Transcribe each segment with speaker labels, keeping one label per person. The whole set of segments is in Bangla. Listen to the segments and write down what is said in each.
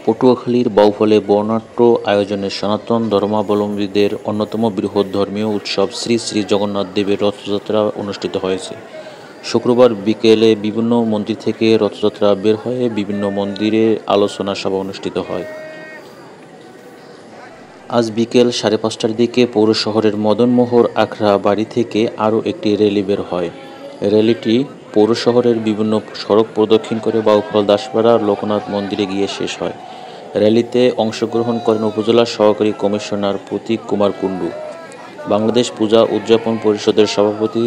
Speaker 1: পটুয়াখালীর বাউফলে বর্ণাঢ্য আয়োজনে সনাতন ধর্মাবলম্বীদের অন্যতম বৃহৎ ধর্মীয় উৎসব শ্রী শ্রী জগন্নাথ দেবের রথযাত্রা অনুষ্ঠিত হয়েছে। শুক্রবার বিকেলে বিভিন্ন মন্দির থেকে রথযাত্রা বের হয়ে বিভিন্ন মন্দিরে আলোচনা সভা অনুষ্ঠিত হয়। আজ বিকেল 5:30টার দিকে পৌর শহরের মদনমোহর আখড়া বাড়ি থেকে আরও একটি র্যালি বের হয়। র্যালিটি পৌর শহরের বিভিন্ন সড়ক প্রদক্ষিণ করে বাউফল দাসপাড়া লোকনাথ মন্দিরে গিয়ে শেষ হয়। র্যালিতে অংশগ্রহণ করেন উপজেলা সহকারী কমিশনার প্রতীক কুমার কুণ্ডু, বাংলাদেশ পূজা উদযাপন পরিষদের সভাপতি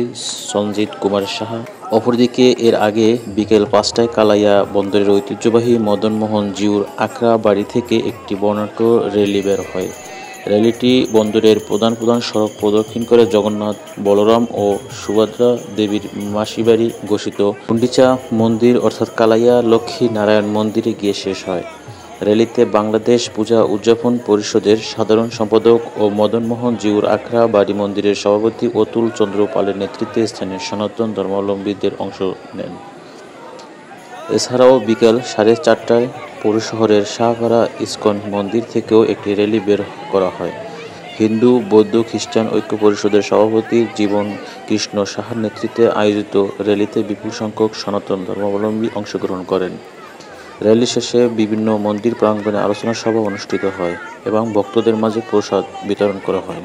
Speaker 1: সঞ্জিত কুমার সাহা। অপরদিকে এর আগে বিকেল 5টায় কালাইয়া বন্দরের ঐতিহ্যবাহী মদনমোহন জিউর আখড়া বাড়ি থেকে একটি বর্ণাঢ্য র্যালি বের হয়। র্যালিটি বন্দরের প্রধান প্রধান সড়ক প্রদক্ষিণ করে জগন্নাথ, বলরাম ও সুভদ্রা দেবীর মাসিবাড়ি ঘোষিত গুন্ডিচা মন্দির অর্থাৎ কালাইয়া লক্ষ্মী নারায়ণ মন্দিরে গিয়ে শেষ হয়। র্যালিতে বাংলাদেশ পূজা উদযাপন পরিষদের সাধারণ সম্পাদক ও মদনমোহন জিউর আখড়া বাড়ি মন্দিরের সভাপতি অতুল চন্দ্র পালের নেতৃত্বে স্থানীয় সনাতন ধর্মাবলম্বীদের অংশ নেন। এছাড়াও বিকেল 4:30টায় পৌর শহরের শাহপাড়া ইসকন মন্দির থেকেও একটি র্যালি বের করা হয়। হিন্দু, বৌদ্ধ, খ্রিস্টান ঐক্য পরিষদের সভাপতি জীবন কৃষ্ণ সাহার নেতৃত্বে আয়োজিত র্যালিতে বিপুল সংখ্যক সনাতন ধর্মাবলম্বী অংশগ্রহণ করেন। র্যালি শেষে বিভিন্ন মন্দির প্রাঙ্গণে আলোচনা সভা অনুষ্ঠিত হয় এবং ভক্তদের মাঝে প্রসাদ বিতরণ করা হয়।